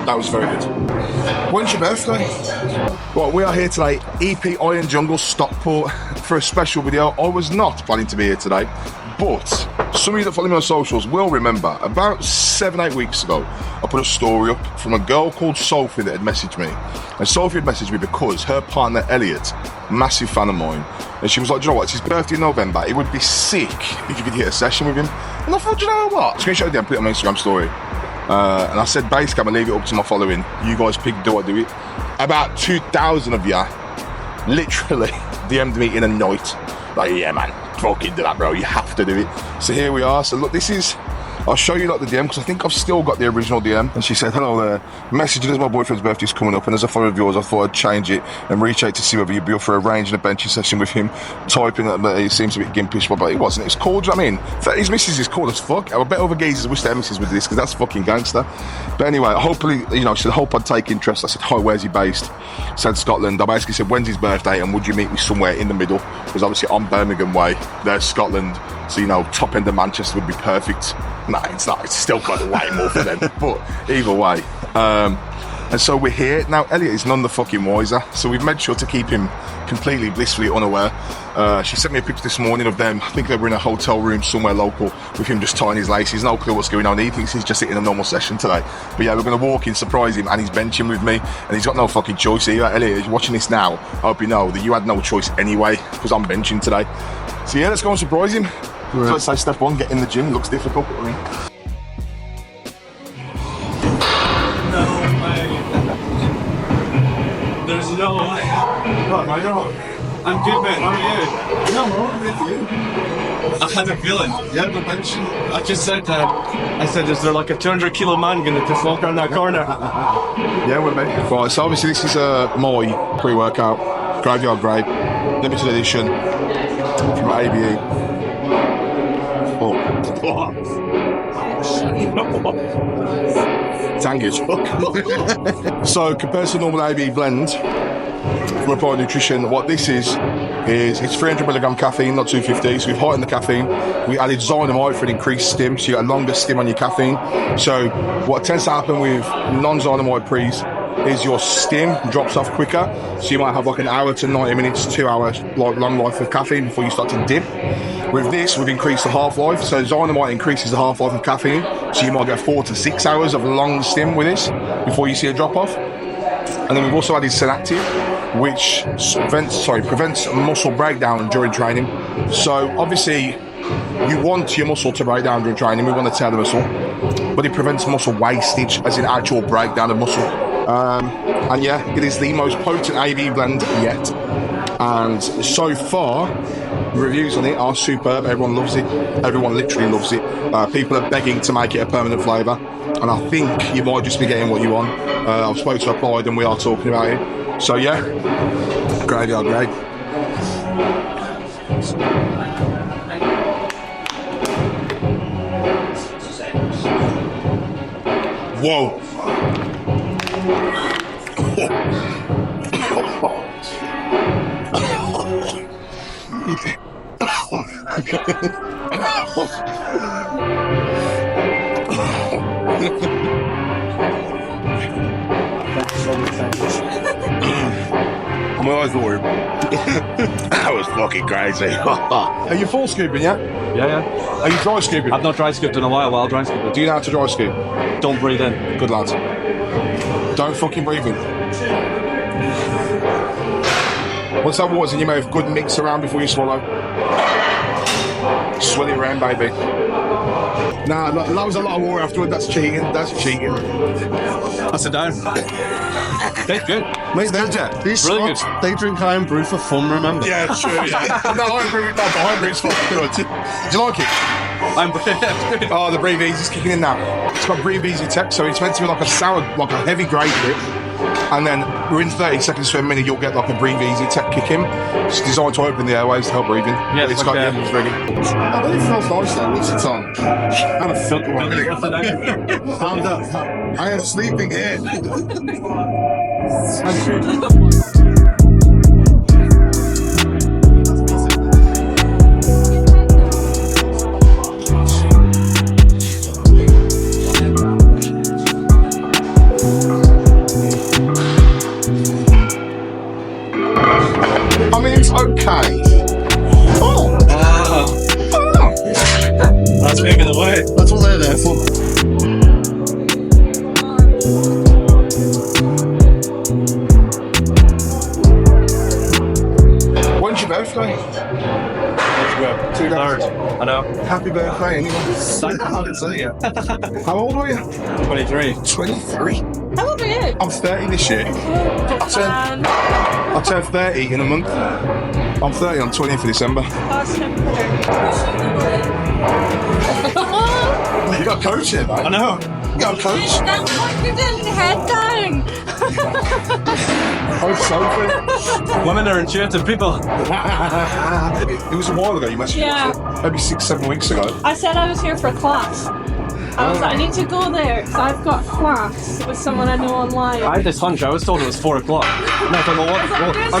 That was very good. When's your birthday? Well, we are here today, EP Iron Jungle, Stockport, for a special video. I was not planning to be here today, but some of you that follow me on socials will remember about 7-8 weeks ago, I put a story up from a girl called Sophie that had messaged me. And Sophie had messaged me because her partner Elliot, massive fan of mine, and she was like, do you know what, it's his birthday in November, it would be sick if you could hit a session with him. And I thought, do you know what? Screenshot it and put it on my Instagram story. And I said, basically, I'm gonna leave it up to my following. You guys pick, do I do it? About 2,000 of you literally DM'd me in a night. Like, yeah, man, fucking do that, bro. You have to do it. So here we are. So look, this is, I'll show you like the DM because I think I've still got the original DM. And she said, hello there. Messaging as my boyfriend's birthday's coming up, and as a follower of yours, I thought I'd change it and reach out to see whether you'd be up for arranging a benching session with him. Typing that he seems a bit gimpish, but it wasn't. It's cool, do you know what I mean? So his missus is cool as fuck. I bet other geezers wish their missus would do this because that's fucking gangster. But anyway, hopefully, you know, she said, hope I'd take interest. I said, hi, where's he based? Said Scotland. I basically said, when's his birthday and would you meet me somewhere in the middle? Because obviously I'm Birmingham way, there's Scotland. So, you know, top end of Manchester would be perfect. No, it's not. It's still got way more for them. But either way. And so we're here. Now, Elliot is none the fucking wiser. So we've made sure to keep him completely blissfully unaware. She sent me a picture this morning of them. I think they were in a hotel room somewhere local with him just tying his laces. No clue what's going on. He thinks he's just sitting in a normal session today. But yeah, we're going to walk in, surprise him, and he's benching with me. And he's got no fucking choice either. Elliot, if you're watching this now, I hope you know that you had no choice anyway because I'm benching today. So yeah, let's go and surprise him. So let's say step one, get in the gym. Looks difficult. I mean. No way. There's no way. Right, mate, you're all right. I'm good, mate. How are you? No, I'm all right with you. I had a feeling. Yeah, but benching. I just said that. I said, is there like a 200 kilo man gonna just walk around that corner? Yeah, we're mate. Right, so obviously this is my pre-workout, Graveyard Grey, limited edition from ABE. Tang as fuck. So compared to normal AB blend from Applied Nutrition, what this is it's 300mg caffeine, not 250. So we've heightened the caffeine. We added Dynamite for an increased stim, so you get a longer stim on your caffeine. So what tends to happen with non-Dynamite pre's is your stim drops off quicker. So you might have like an hour to 90 minutes, 2 hours like long life of caffeine before you start to dip. With this, we've increased the half-life. So Dynamite increases the half-life of caffeine. So you might get 4 to 6 hours of long stim with this before you see a drop-off. And then we've also added Senactive, which prevents muscle breakdown during training. So obviously, you want your muscle to break down during training. We want to tear the muscle. But it prevents muscle wastage, as in actual breakdown of muscle. And yeah, it is the most potent AV blend yet. And so far, reviews on it are superb. Everyone loves it. Everyone literally loves it. People are begging to make it a permanent flavour, and I think you might just be getting what you want. I've spoken to Applied and we are talking about it. So yeah, Graveyard Grey. Whoa. My eyes watered. That was fucking crazy. Are you full scooping yet? Yeah. Are you dry scooping? I've not dry scooped in a while. I'll dry scoop it. Do you know how to dry scoop? Don't breathe in. Good lads. Don't fucking breathe in. Once that water's in your mouth, good mix around before you swallow. Swirl it around, baby. Nah, that was a lot of water afterward. That's cheating. That's cheating. That's it down. That's good. Mate, these Really slots, they drink iron brew for fun, remember? Yeah, true. Yeah. No, iron brew's fucking good. Do you like it? Oh, the Breathe Easy's kicking in now. It's got Breathe Easy tech, so it's meant to be like a sour, like a heavy grade bit. And then within 30 seconds to a minute, you'll get like a Breathe Easy tech kick in. It's designed to open the airways to help breathing. Yeah, it's got it's very good. I bet it smells nice though, once it's on. I'm a filthy one. Calm down. I am sleeping here. Thank you. go. Happy birthday, anyway. How old are you? 23. 23. How old are you? I'm 30 this year. I turned 30 in a month. I'm 30 on 20th of December. You got a coach here, mate. I know. You got a coach. That's what you're doing, head down. I'm so good. Women are intuitive people. It was a while ago, you messaged me. Yeah. Maybe 6-7 weeks ago. I said I was here for a class. I was like, I need to go there because I've got a class with someone I know online. I had this hunch. I was told it was 4 o'clock. And I was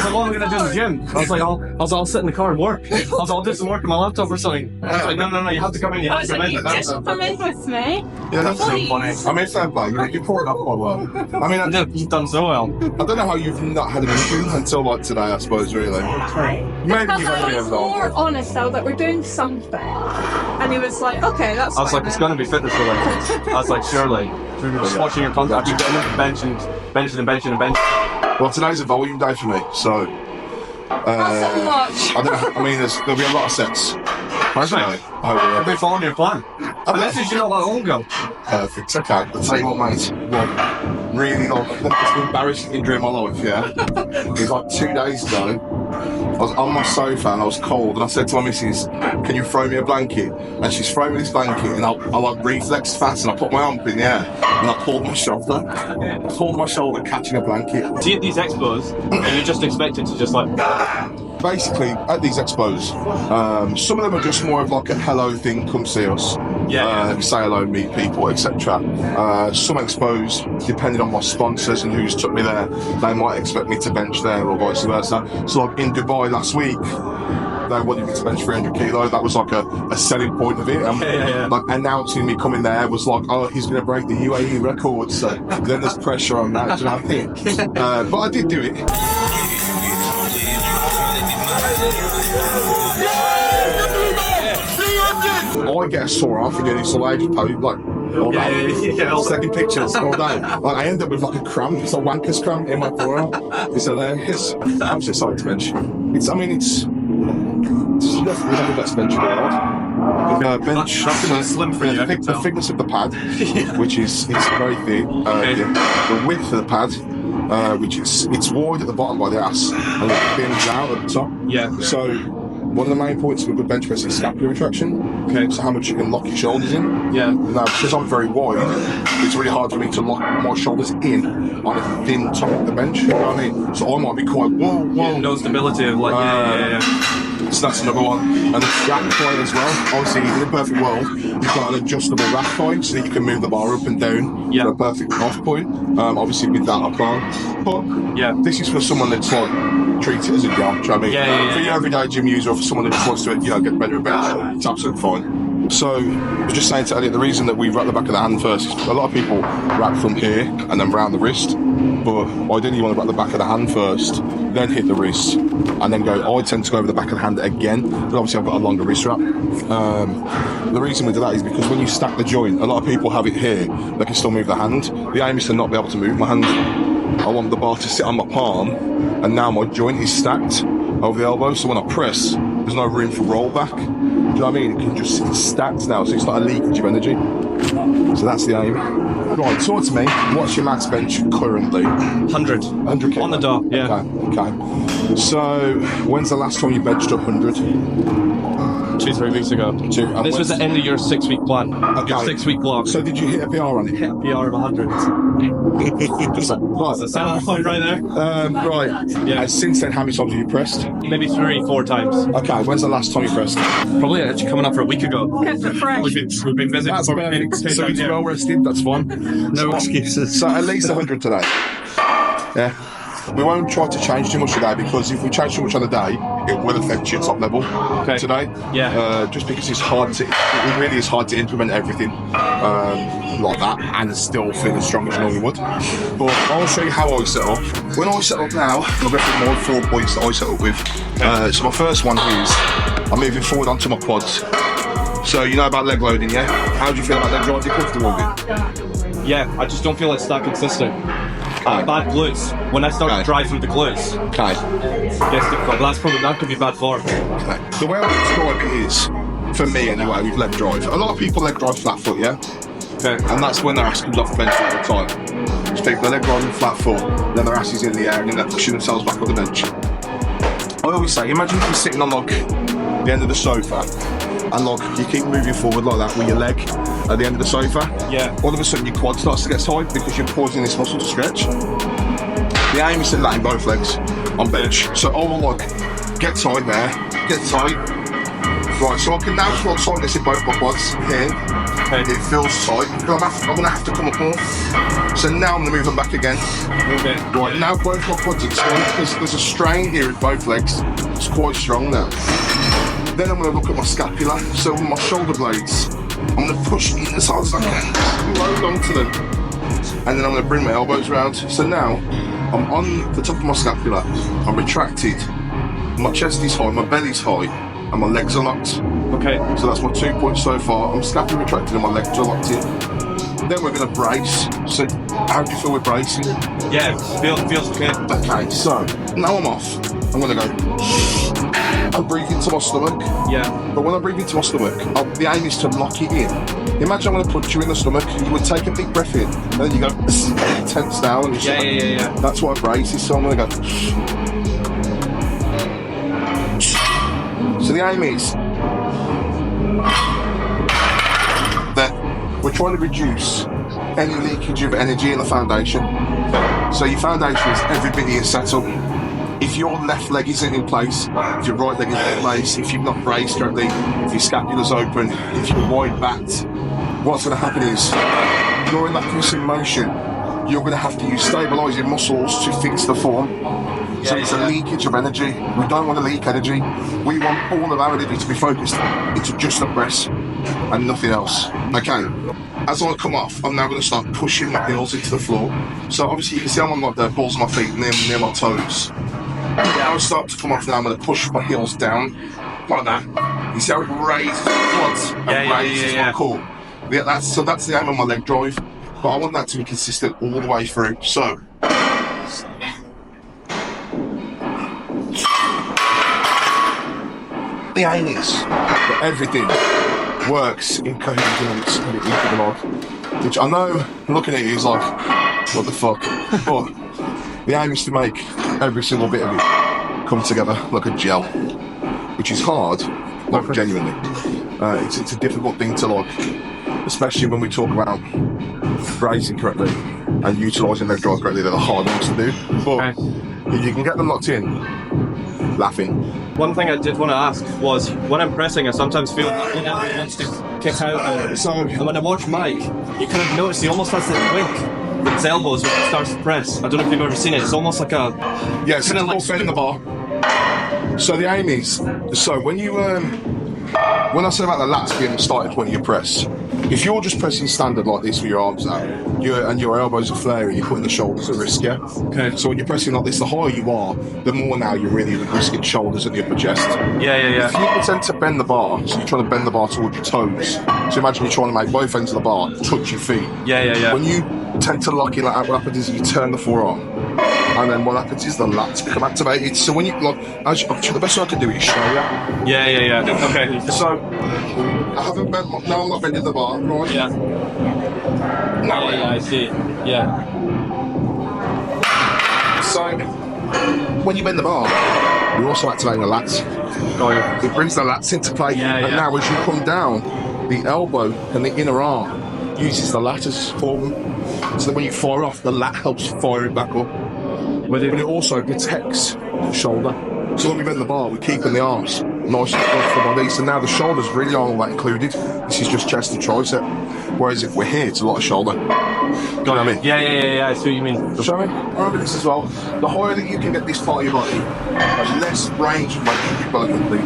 like, what am I going to do in the gym? I was like, I'll sit in the car and work. I'll do some work on my laptop or something. I was like, no, you have to come in. You I have was to come like, in. you just come in with me. Yeah, that's so Please. funny. I mean, fair play. You poured it up quite well. I mean, You've done so well. I don't know how you've not had an issue until like today, I suppose, really. Maybe Because you've I only was ever more honest though that we're doing something. And he was like, okay, that's I was fine like, it's then. going to be fitness related. I was like, surely. Just watching your content, you're getting into benching. Well, today's a volume day for me, so. That's so much. I don't know. I mean, there'll be a lot of sets. Perfect. I've been following your plan. I messaged you not that long ago. Perfect. Okay. I'll tell you what, mate. Well, really, like, the most embarrassing injury in my life, yeah? It was like 2 days ago. I was on my sofa and I was cold, and I said to my missus, can you throw me a blanket? And she's thrown me this blanket, and I like reflexed fast, and I put my arm up in the air, and I pulled my shoulder. Catching a blanket. See at these expos, and you just expect it to just like. Basically, at these expos, some of them are just more of like a hello thing, come see us. Say hello, meet people, etc. Some expos, depending on my sponsors and who's took me there, they might expect me to bench there or vice versa. So like in Dubai last week, they wanted me to bench 300 kilos. That was like a selling point of it. Like announcing me coming there was like, oh, he's going to break the UAE record. So then there's pressure on that. Do you know what I mean? But I did do it. I get a sore arm for doing this, so I just post like all day. Second pictures all day. Like I end up with like a cramp, it's a wanker's cramp in my forearm. It's hilarious. I'm just excited to bench. It's definitely the best bench in the world. Bench That's slim for you, I can the tell. thickness of the pad, which is very thin. The width of the pad, which it's wide at the bottom by the ass and it thins out at the top. Yeah. So one of the main points of a good bench press is scapular retraction. Okay. So how much you can lock your shoulders in. Yeah. Now, because I'm very wide, it's really hard for me to lock my shoulders in on a thin top of the bench. You know what I mean? So I might be quite whoa. No stability of like So that's another one. And the rack point as well. Obviously, in a perfect world, you've got an adjustable rack point so that you can move the bar up and down to a perfect off point. Obviously, with that, I can't. But this is for someone that's like treats it as a job. Do you know what I mean? For your everyday gym user, or for someone that just wants to, get better at bench, it's absolutely fine. So, I was just saying to Elliot, the reason that we rack the back of the hand first is a lot of people rack from here and then round the wrist. But ideally, you want to rack the back of the hand first, then hit the wrist, and then go. I tend to go over the back of the hand again, but obviously I've got a longer wrist wrap. The reason we do that is because when you stack the joint, a lot of people have it here, they can still move the hand. The aim is to not be able to move my hand. I want the bar to sit on my palm, and now my joint is stacked over the elbow, so when I press, there's no room for rollback. Do you know what I mean? It's stacked now, so it's not a leakage of energy. So that's the aim. Right, talk to me. What's your max bench currently? 100. 100 kg. On the dot, yeah. Okay. So, when's the last time you benched 100? 2-3 weeks ago. This was the end of your 6-week plan. Your 6-week block. So did you hit a PR on it? Hit a PR of 100. That's a sound point right there. Right. Yeah. And since then, how many times have you pressed? Maybe 3-4 times. Okay, when's the last time you pressed? Probably actually coming up for a week ago. Kept it fresh. We've been busy. That's perfect. So you're well rested, that's fine. No excuses. So at least 100 today. Yeah. We won't try to change too much today because if we change too much on the day, it will affect your top level today. Yeah. Just because it really is hard to implement everything like that and still feel as strong as you normally would. But I'll show you how I set up. When I set up now, I'll go through my 4 points that I set up with. So my first one is I'm moving forward onto my quads. So you know about leg loading, yeah? How do you feel about leg drive? Are you comfortable with it? Yeah, I just don't feel it's that consistent. Bad glutes. When I start to drive through the glutes, gets difficult. That could be bad form. The way I describe it is, For me anyway, with leg drive. A lot of people leg drive flat foot, yeah? Okay. And that's when their ass comes off the bench all the time. Just take the leg driving flat foot, then their ass is in the air and then they're pushing themselves back on the bench. I always say, imagine if you're sitting on like the end of the sofa and like you keep moving forward like that with your leg at the end of the sofa. Yeah. All of a sudden your quad starts to get tight because you're causing this muscle to stretch. The aim is to land both legs on bench. So I will like get tight there, get tight. Right, so I can now sort of tighten this in both my quads here. Okay. It feels tight. I'm gonna have to come up more. So now I'm gonna move them back again. Move it. Right, now both my quads are tight. There's a strain here in both legs. It's quite strong now. Then I'm gonna look at my scapula. So with my shoulder blades, I'm gonna push in as hard as I can. Load onto them. And then I'm gonna bring my elbows round. So now I'm on the top of my scapula. I'm retracted. My chest is high, my belly's high, and my legs are locked. Okay. So that's my 2 points so far. I'm scapula retracted and my legs are locked in. Then we're going to brace. So how do you feel with bracing? Yeah, feels okay. Okay, so now I'm off. I'm going to go. I'm breathing into my stomach. Yeah. But when I breathe into my stomach, the aim is to lock it in. Imagine I'm going to punch you in the stomach. You would take a big breath in, and then you go tense down. And Yeah. That's what a brace is. So I'm going to go. So the aim is that we're trying to reduce any leakage of energy in the foundation. So your foundation is every bit of your setup. If your left leg isn't in place, if your right leg isn't in place, if you've not braced correctly, if your scapula's open, if you're wide backed, what's going to happen is during that twisting motion, you're going to have to use stabilising muscles to fix the form. So it's a leakage of energy. We don't want to leak energy. We want all of our energy to be focused into just the press and nothing else. Okay. As I come off, I'm now going to start pushing my heels into the floor. So obviously you can see I'm on like the balls of my feet near my toes. Now I start to come off now, I'm going to push my heels down like that. You see how it raises my quads and raises my core. Yeah, that's the aim of my leg drive. But I want that to be consistent all the way through. So the aim is that everything works in coherence and in which I know looking at you is like, what the fuck? But the aim is to make every single bit of it come together like a gel, which is hard, like genuinely. It's a difficult thing to like, especially when we talk about bracing correctly and utilising leg drive correctly. They're the hard ones to do. But if you can get them locked in, laughing. One thing I did want to ask was, when I'm pressing, I sometimes feel like it wants to kick out. And when I watch Mike, you kind of notice he almost has that wink with his elbows when he starts to press. I don't know if you've ever seen it. It's almost like a... Yeah, it's kind of like bending the bar. So the aim is, so when you, when I say about the lats being the starting point of your press, if you're just pressing standard like this with your arms out, and your elbows are flaring, you're putting the shoulders at risk, yeah? Okay. So when you're pressing like this, the higher you are, the more now you're really risking shoulders and the upper chest. Yeah. If you pretend to bend the bar, so you're trying to bend the bar towards your toes, so imagine you're trying to make both ends of the bar touch your feet. Yeah. When you tend to lock in like that, what happens is you turn the forearm, and then what happens is the lats become activated. So when you, like, the best way I can do it is show you. Yeah. Okay. So, I haven't bent, now I'm not bending the bar, right? Yeah. Now Yeah, I see. Yeah. So, when you bend the bar, you're also activating the lats. It brings the lats into play. And now as you come down, the elbow and the inner arm uses the lat as form. So that when you fire off, the lat helps fire it back up. But it also protects the shoulder. So when we bend the bar, we're keeping the arms nice and close to the body. So now the shoulders really aren't all that included. This is just chest and tricep. Whereas if we're here, it's a lot of shoulder. You know what I mean? Yeah, I see what you mean. Show me. Remember this as well. The higher that you can get this part of your body, the less range of motion you've got to complete.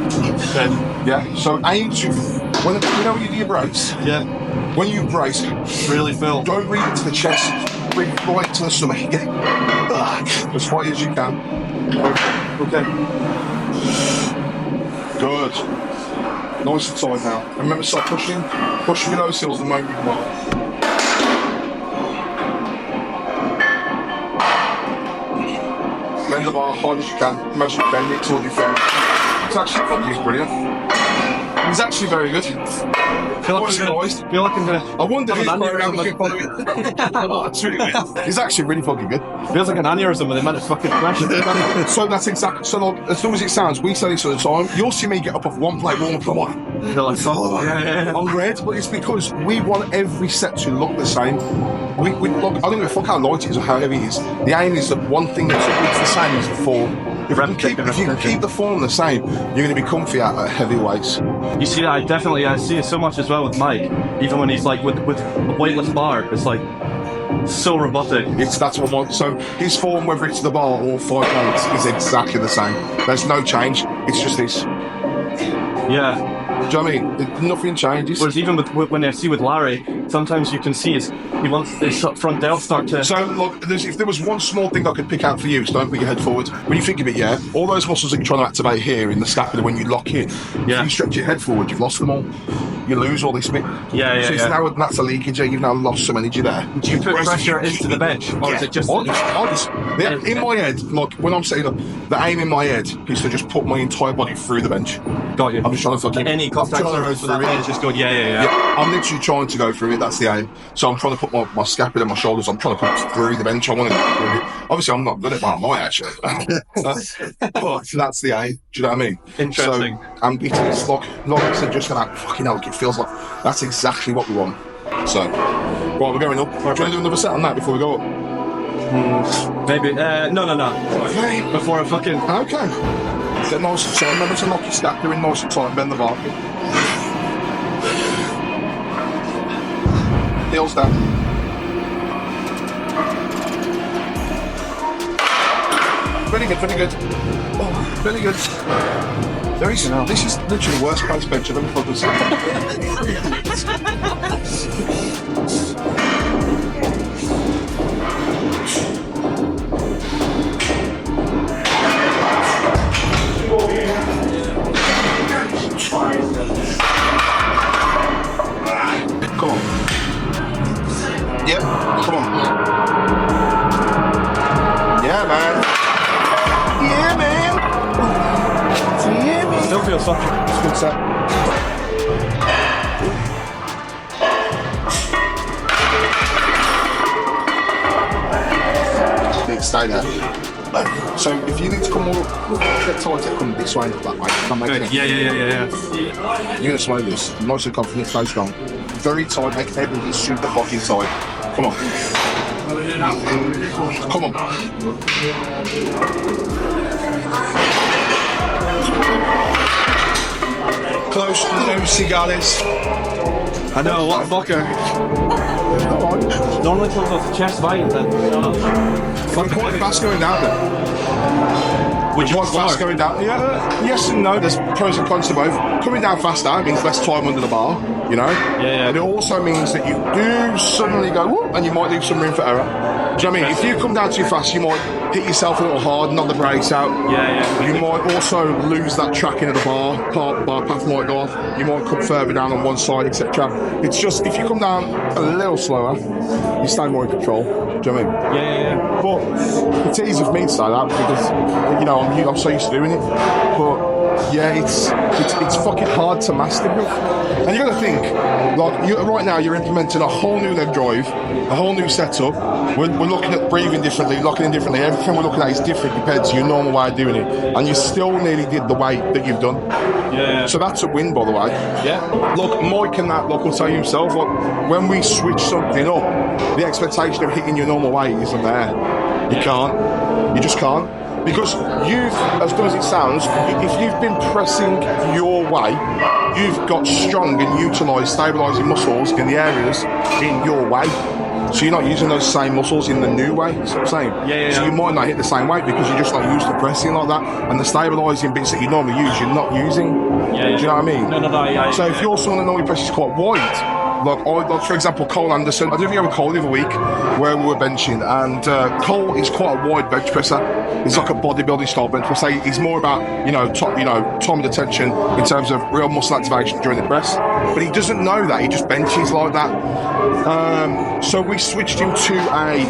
Okay. Yeah? So aim to, when you do your brace, when you brace, Really feel. don't breathe into the chest, breathe right to the stomach. Get it as high as you can. Okay. Good. Nice and tight now. And remember, start pushing with those heels the moment you want. Bend the bar hard as you can. Imagine bending it toward your face. It's actually fucking brilliant. He's actually very good. Feel like I'm gonna. I wonder if he's have an programmed aneurysm. follow it. Oh, it's really weird. He's actually really fucking good. Feels like an aneurysm with the amount of fucking pressure. So that's exactly. So like, as long as it sounds, we say this all the time. You'll see me get up off one plate, warm up, They're like, oh, yeah. I'm great, but it's because we want every set to look the same. We look, I don't give a fuck how light it is or how heavy it is. The aim is that one thing that's the same is the form. If you can keep the form the same, you're going to be comfy at heavy weights. You see that? I see it so much as well with Mike. Even when he's like with a weightless bar, it's like so robotic. That's what I want. So his form, whether it's the bar or 5 plates, is exactly the same. There's no change. It's just this. Yeah. Do you know what I mean? Nothing changes. Whereas even when I see with Larry, sometimes you can see he wants his front delt start to. So look, if there was one small thing I could pick out for you, so don't put your head forward. When you think of it, yeah, all those muscles that you're trying to activate here in the scapula when you lock in, if you stretch your head forward, you've lost them all. You lose all this bit. Yeah. So it's now that's a leakage. You've now lost some energy there. Do you put pressure into the bench, or is it just in my head? Like when I'm setting up, the aim in my head is to just put my entire body through the bench. Got you. I'm just trying to fucking any contact for the bench. Just go. Yeah. I'm literally trying to go through it. That's the aim. So I'm trying to put my scapula and my shoulders. I'm trying to put it through the bench. I want to go through it. Obviously, I'm not good at that. I actually. But that's the aim. Do you know what I mean? Interesting. So, and it's like I said, just like fucking hell, it feels like that's exactly what we want. So, right, we're going up. Do you want to do another set on that before we go up? Maybe. No. Okay. Before I fucking. Okay. Get nice and tight. Remember to lock your scapula in nice and tight and bend the bar. Heels down. Very good. Oh, very good. This is literally the worst place bench I've ever fucking seen. Come on. Yep, come on. Yeah, man. Still feels something. It's a good set. Stay there. So if you need to come more, get tighter, come this way, that way. Yeah. You're going to slow this. Nice and confident, stay strong. Very tight, make everything super fucking tight. Come on. Come on. Close to the cigars. I know, what a fucker. Normally comes off the chest bite then. I'm quite fast going down there. Would you Quite fast going down? Yeah, yes and no. There's pros and cons to both. Coming down faster means less time under the bar, you know? Yeah. And it also means that you do suddenly go, whoop, and you might leave some room for error. Do you know what I mean? If you come down too fast, you might hit yourself a little hard, knock the brakes out. Yeah. You might also lose that tracking of the bar path might go off. You might come further down on one side, etc. It's just, if you come down a little slower, you stay more in control. Do you know what I mean? Yeah. But it's easy for me to say that because, you know, I'm so used to doing it. But yeah, it's fucking hard to master. And you got to think, like right now, you're implementing a whole new leg drive, a whole new setup. We're looking at breathing differently, locking in differently. Everything we're looking at is different compared to your normal way of doing it. And you still nearly did the weight that you've done. Yeah. So that's a win, by the way. Yeah. Look, Mike and that, will tell you himself, when we switch something up, the expectation of hitting your normal weight isn't there. You can't. You just can't. Because you've, as dumb as it sounds, if you've been pressing your way, you've got strong and utilised stabilising muscles in the areas in your way. So you're not using those same muscles in the new way. That's what I'm saying. Yeah. So you might not hit the same weight because you're just not used to pressing like that. And the stabilising bits that you normally use, you're not using. Yeah. Do you know what I mean? No. So if you're someone that normally presses quite wide, like for example, Cole Anderson. I did a video with Cole the other week where we were benching, and Cole is quite a wide bench presser. He's like a bodybuilding style bench presser. He's more about time of detention in terms of real muscle activation during the press. But he doesn't know that. He just benches like that. So we switched him to a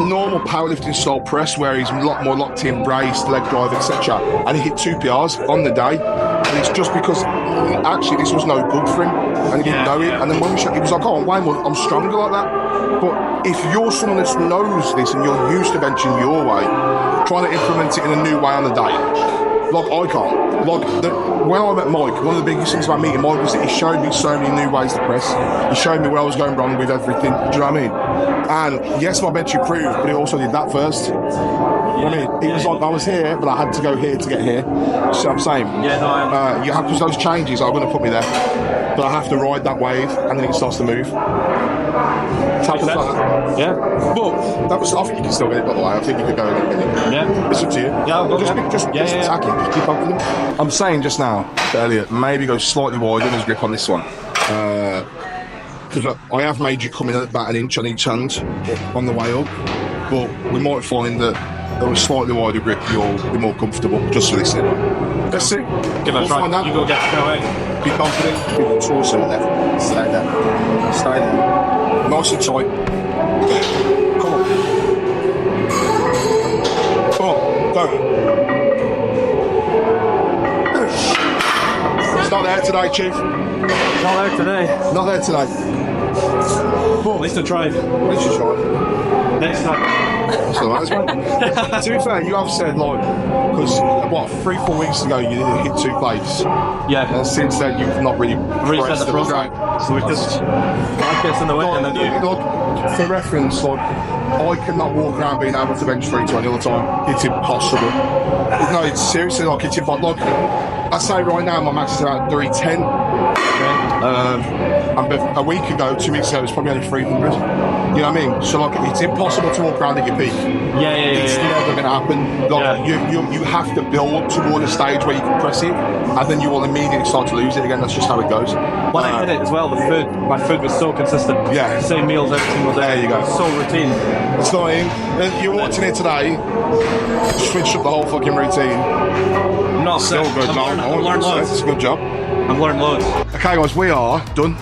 normal powerlifting style press where he's a lot more locked in, braced, leg drive, etc. And he hit 2 PRs on the day. And it's just because actually this was no good for him, and he didn't know it. And then when we showed, he was like, "Oh, I'm way more, I'm stronger like that." But if you're someone that knows this and you're used to benching your way, trying to implement it in a new way on the day, like I can't. Like when I met Mike, one of the biggest things about meeting Mike was that he showed me so many new ways to press. He showed me where I was going wrong with everything. Do you know what I mean? And yes, my bench improved, but it also did that first. You know what I mean? It was like I was here, but I had to go here to get here. See what I'm saying? Yeah, no, I you have, because those changes are going to put me there, but I have to ride that wave, and then it starts to move. It's like that. Yeah. But that was. I think you can still get it, by the way. I think you could go in a minute. Yeah. It's up to you. Yeah, I'll go just attack it. Just keep up with him. I'm saying just now to Elliot, maybe go slightly wider in his grip on this one. Because I have made you come in at about an inch on each hand on the way up, but we might find that a slightly wider grip you'll be more comfortable just for this. Let's see. Give it a try. You go get go away. Be confident. Be torso there. Stay there. Stay there. Nice and tight. Come on. Come on. Go. It's not there today, Chief. Not there today. Not there today. But At least I tried. at least you tried. Next time. So that's right. To be fair, you have said like, because what 3-4 weeks ago you didn't hit 2 plates, Yeah. and since then you've not really Reset progressed the at all. program. So we just life gets in the way and then you. Look, for reference, like I cannot walk around being able to bench 320 all the time. It's impossible. No, it's seriously like it's impossible. Look, I say right now my max is about 310. And a week ago, 2 weeks ago, it was probably only 300. You know what I mean? So like, it's impossible to walk around at your peak. It's never going to happen. Like, you have to build toward a stage where you can press it, and then you will immediately start to lose it again. That's just how it goes. When I hit it as well, my food was so consistent. Yeah. Same meals every single day. There you go. So routine. It's not in. You're watching it today. Switched up the whole fucking routine. Not Still good, man. I've learned loads. It's a good job. I've learned loads. Okay, guys, we are done.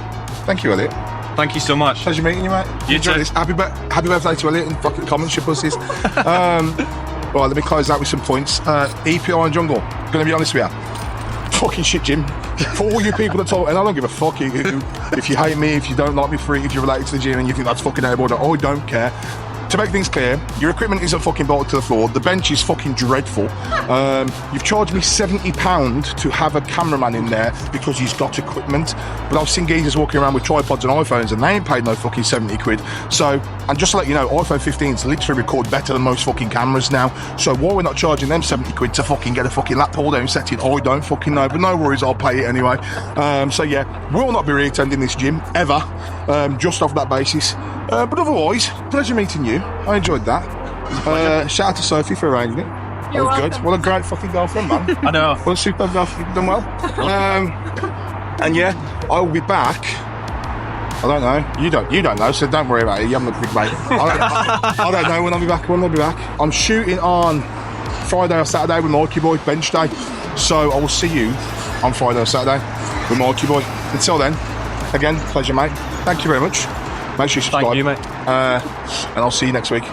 Thank you, Elliot. Thank you so much. Pleasure meeting you, mate. You Enjoy too. this. Happy birthday to Elliot, and fucking comments, you pussies. Right, let me close out with some points. EPI and Jungle. Gonna be honest with you. Fucking shit, Jim. For all you people that talk, and I don't give a fuck if you hate me, if you don't like me for it, if you're related to the gym and you think that's fucking airborne, I don't care. To make things clear, your equipment isn't fucking bolted to the floor. The bench is fucking dreadful. You've charged me £70 to have a cameraman in there because he's got equipment. But I've seen geezers walking around with tripods and iPhones and they ain't paid no fucking 70 quid. So, and just to let you know, iPhone 15s literally record better than most fucking cameras now. So why we're not charging them 70 quid to fucking get a fucking lap pull down set it, I don't fucking know. But no worries, I'll pay it anyway. So yeah, we'll not be re-attending this gym ever, just off that basis. But otherwise, pleasure meeting you. I enjoyed that. Shout out to Sophie for arranging it. That You're was welcome. good. What a great fucking girlfriend, man. I know. What a superb girlfriend. You've done well. And yeah, I will be back. I don't know. You don't know, so don't worry about it. You haven't looked big mate. I don't know when I'll be back. When I'll be back. I'm shooting on Friday or Saturday with Mikey Boy, bench day. So I will see you on Friday or Saturday with Mikey Boy. Until then, again, pleasure, mate. Thank you very much. Make sure you subscribe. Thank you, mate. And I'll see you next week.